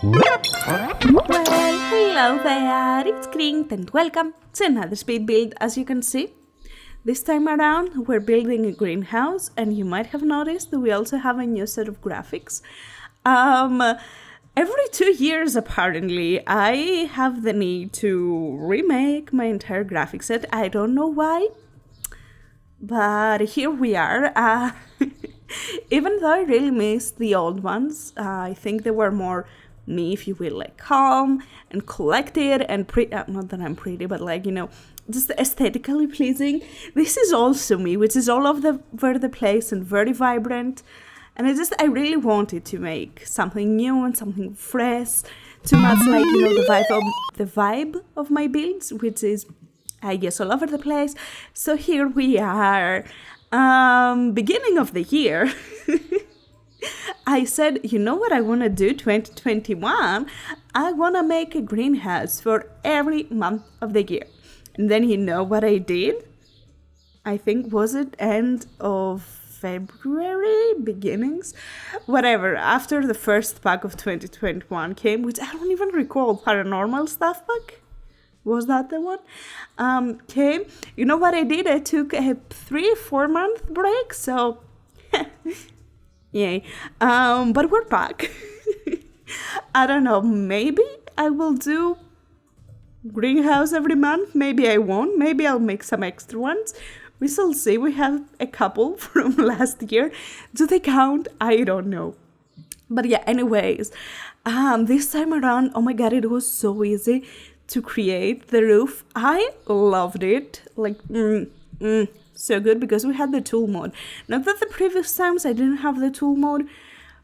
Well, hello there, it's Kriint and welcome to another speed build. As you can see, this time around we're building a greenhouse, and you might have noticed that we also have a new set of graphics. Every 2 years apparently I have the need to remake my entire graphic set. I don't know why, but here we are. Even though I really miss the old ones, I think they were more me, if you will, like calm and collected and not that I'm pretty, but like, just aesthetically pleasing. This is also me, which is all over the place and very vibrant. And I really wanted to make something new and something fresh, to match like, the vibe of my builds, which is, I guess, all over the place. So here we are, beginning of the year. I said, you know what I want to do 2021? I want to make a greenhouse for every month of the year. And then you know what I did? I think, was it end of February, beginnings? Whatever, after the first pack of 2021 came, which I don't even recall, Paranormal Stuff Pack? Was that the one? Came. You know what I did? I took a 3-4 month break, so... Yay. But we're back. I don't know, maybe I will do greenhouse every month. Maybe I won't. Maybe I'll make some extra ones. We shall see. We have a couple from last year. Do they count? I don't know. But yeah, anyways, this time around, oh my god, it was so easy to create the roof. I loved it. Like, so good, because we had the tool mode. Not that the previous times I didn't have the tool mode,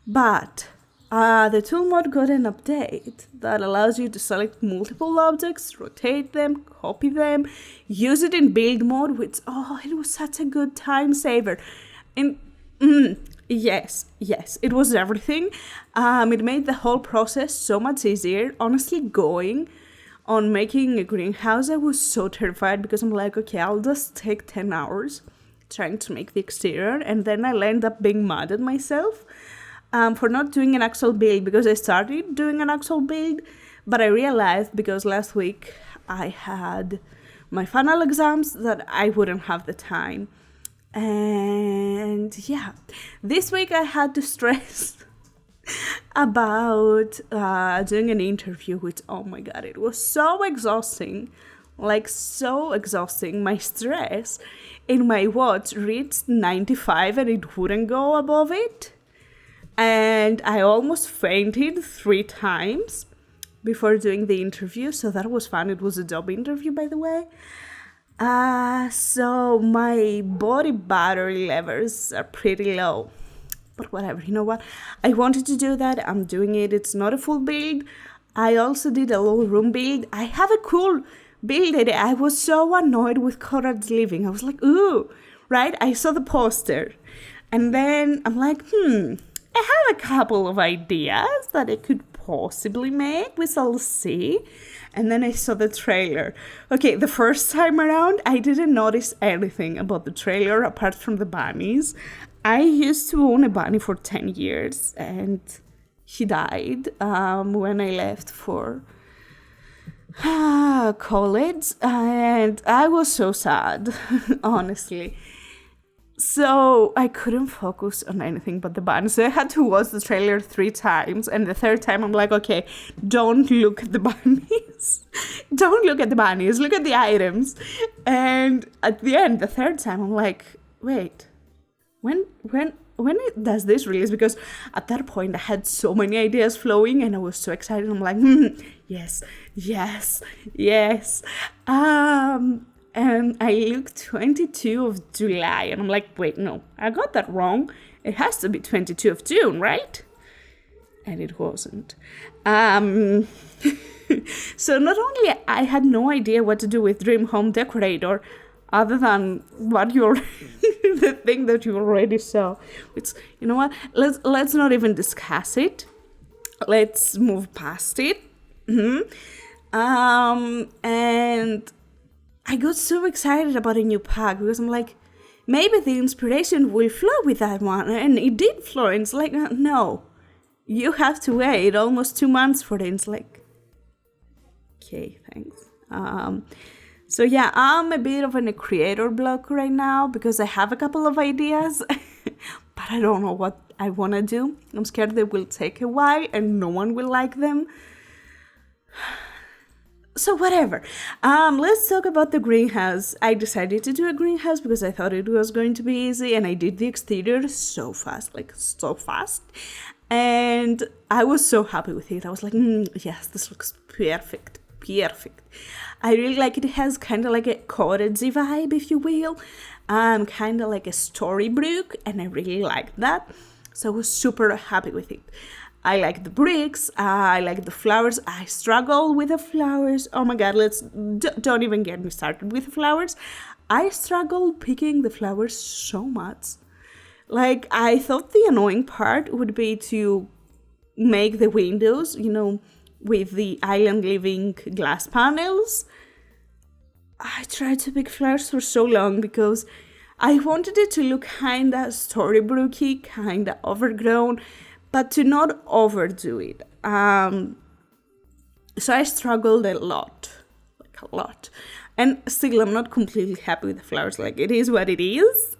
but the tool mode got an update that allows you to select multiple objects, rotate them, copy them, use it in build mode, which, it was such a good time saver. And yes, it was everything. It made the whole process so much easier. Honestly, going on making a greenhouse, I was so terrified, because I'm like, okay, I'll just take 10 hours trying to make the exterior, and then I'll end up being mad at myself for not doing an actual build, because I started doing an actual build, but I realized, because last week I had my final exams, that I wouldn't have the time. And yeah, this week I had to stress about doing an interview, which, oh my god, it was so exhausting. Like, so exhausting. My stress in my watch reached 95 and it wouldn't go above it. And I almost fainted 3 times before doing the interview. So that was fun. It was a job interview, by the way. So my body battery levels are pretty low. But whatever, you know what? I wanted to do that. I'm doing it. It's not a full build. I also did a little room build. I have a cool build idea. I was so annoyed with Conrad's living. I was like, ooh, right? I saw the poster. And then I'm like, I have a couple of ideas that I could possibly make. We shall see. And then I saw the trailer. Okay, the first time around, I didn't notice anything about the trailer apart from the bunnies. I used to own a bunny for 10 years, and he died when I left for college, and I was so sad, honestly. So I couldn't focus on anything but the bunny. So I had to watch the trailer 3 times, and the third time I'm like, okay, don't look at the bunnies. Don't look at the bunnies, look at the items. And at the end, the third time, I'm like, wait. When does this release? Because at that point I had so many ideas flowing and I was so excited. I'm like, yes. And I looked 22 of July and I'm like, wait, no, I got that wrong. It has to be 22 of June, right? And it wasn't. So not only I had no idea what to do with Dream Home Decorator, other than what you're the thing that you already saw, which, you know what, let's not even discuss it. Let's move past it. And I got so excited about a new pack because I'm like, maybe the inspiration will flow with that one, and it did flow. And it's like, no, you have to wait almost 2 months for it. It's like, okay, thanks. So yeah, I'm a bit of a creator block right now because I have a couple of ideas, but I don't know what I want to do. I'm scared they will take a while and no one will like them. So whatever. Let's talk about the greenhouse. I decided to do a greenhouse because I thought it was going to be easy, and I did the exterior so fast, like so fast. And I was so happy with it. I was like, yes, this looks perfect. I really like it. It has kind of like a cottagey vibe, if you will. Kind of like a storybook, and I really liked that. So I was super happy with it. I like the bricks. I like the flowers. I struggle with the flowers. Oh my god, don't even get me started with the flowers. I struggle picking the flowers so much. Like, I thought the annoying part would be to make the windows, with the island living glass panels. I tried to pick flowers for so long because I wanted it to look kinda storybooky, kinda overgrown, but to not overdo it. So I struggled a lot. And still, I'm not completely happy with the flowers. Like, it is what it is,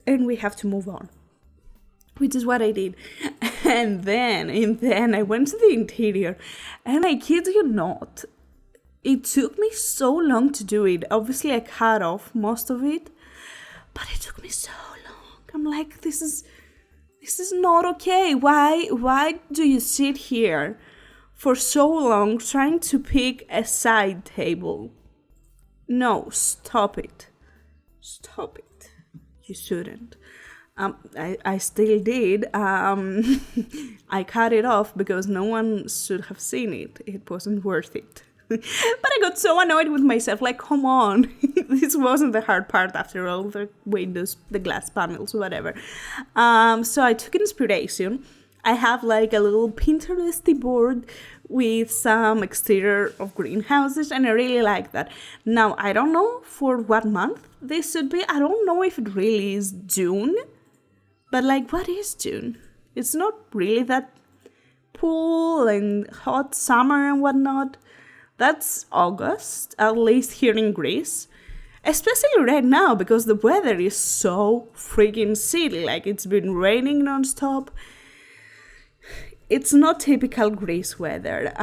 and we have to move on, which is what I did. And then I went to the interior, and I kid you not, it took me so long to do it. Obviously, I cut off most of it, but it took me so long. I'm like, this is not okay. Why do you sit here for so long trying to pick a side table? No, stop it. You shouldn't. I still did. I cut it off because no one should have seen it. It wasn't worth it. But I got so annoyed with myself, like, come on. This wasn't the hard part after all, the windows, the glass panels, whatever. So I took inspiration. I have like a little Pinteresty board with some exterior of greenhouses, and I really like that. Now, I don't know for what month this should be. I don't know if it really is June, but like, what is June? It's not really that cool and hot summer and whatnot. That's August, at least here in Greece. Especially right now, because the weather is so freaking silly. Like, it's been raining nonstop. It's not typical Greece weather.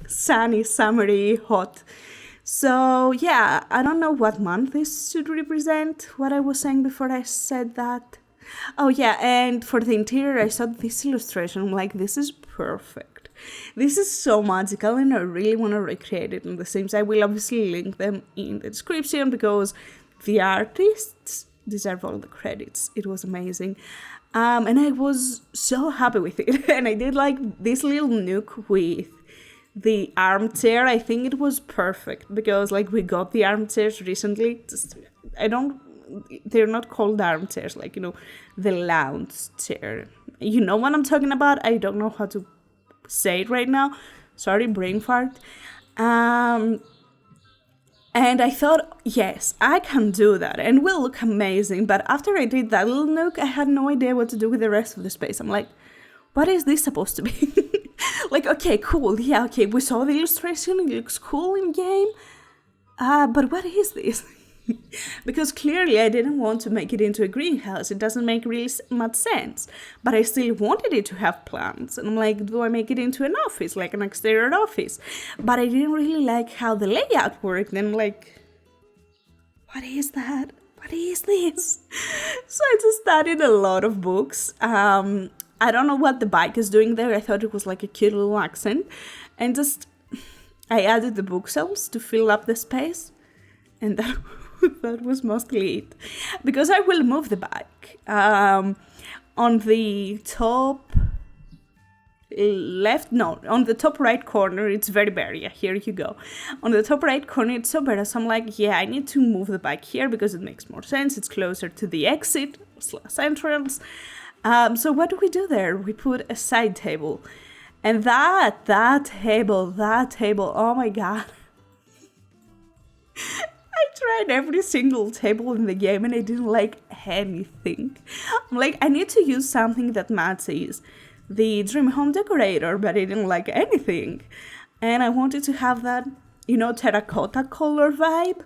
Sunny, summery, hot. So, yeah, I don't know what month this should represent. What I was saying before I said that. Oh, yeah, and for the interior, I saw this illustration. I'm like, this is perfect. This is so magical, and I really want to recreate it in the Sims. I will obviously link them in the description because the artists deserve all the credits. It was amazing. And I was so happy with it. And I did like this little nook with the armchair. I think it was perfect because like we got the armchairs recently. They're not called armchairs, like, the lounge chair. You know what I'm talking about? I don't know how to say it right now. Sorry, brain fart. And I thought, yes, I can do that and will look amazing. But after I did that little nook, I had no idea what to do with the rest of the space. I'm like, what is this supposed to be? Like, okay, cool. Yeah, okay, we saw the illustration. It looks cool in game. But what is this? Because clearly I didn't want to make it into a greenhouse. It doesn't make really much sense. But I still wanted it to have plants. And I'm like, do I make it into an office, like an exterior office? But I didn't really like how the layout worked. And I'm like, what is that? What is this? So I just studied a lot of books. I don't know what the bike is doing there. I thought it was like a cute little accent. And I added the bookshelves to fill up the space. And that was mostly it. Because I will move the bike. On the top left, no, on the top right corner, it's very bare. Yeah, here you go. On the top right corner, it's so bare. So I'm like, yeah, I need to move the bike here because it makes more sense. It's closer to the exit / entrance. So what do we do there? We put a side table. And that table, oh my god. I tried every single table in the game and I didn't like anything. I'm like, I need to use something that matches the dream home decorator, but I didn't like anything. And I wanted to have that, terracotta color vibe.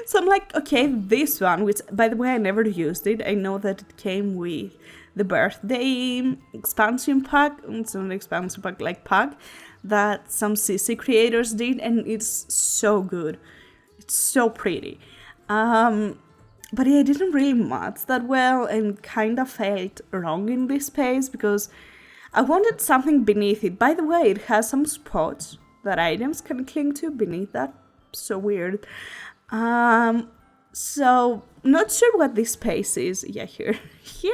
So I'm like, okay, this one, which, by the way, I never used it. I know that it came with the birthday expansion pack. It's not an expansion pack, like pack, that some CC creators did, and it's so good. It's so pretty. But I didn't really match that well and kind of felt wrong in this space because I wanted something beneath it. By the way, it has some spots that items can cling to beneath that. So weird. So not sure what this space is. Yeah, here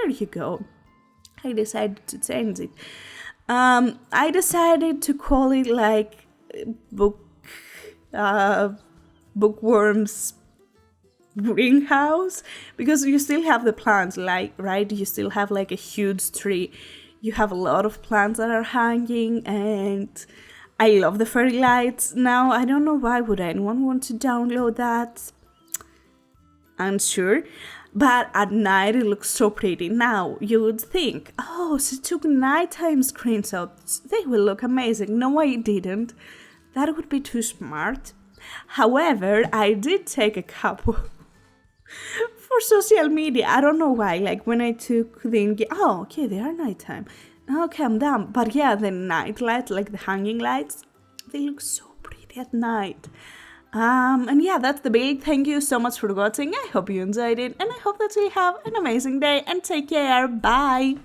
you go. I decided to change it. I decided to call it like Bookworm's greenhouse, because you still have the plants, like, right? You still have like a huge tree. You have a lot of plants that are hanging, and I love the fairy lights. Now, I don't know why would anyone want to download that. Unsure. But at night, it looks so pretty. Now, you would think, oh, she took nighttime screenshots. They will look amazing. No, I didn't. That would be too smart. However, I did take a couple for social media. I don't know why. Like, when I took okay, they are nighttime. Okay, I'm done. But yeah, the night lights, like the hanging lights, they look so pretty at night. And yeah, that's the build. Thank you so much for watching. I hope you enjoyed it, and I hope that you have an amazing day, and take care. Bye.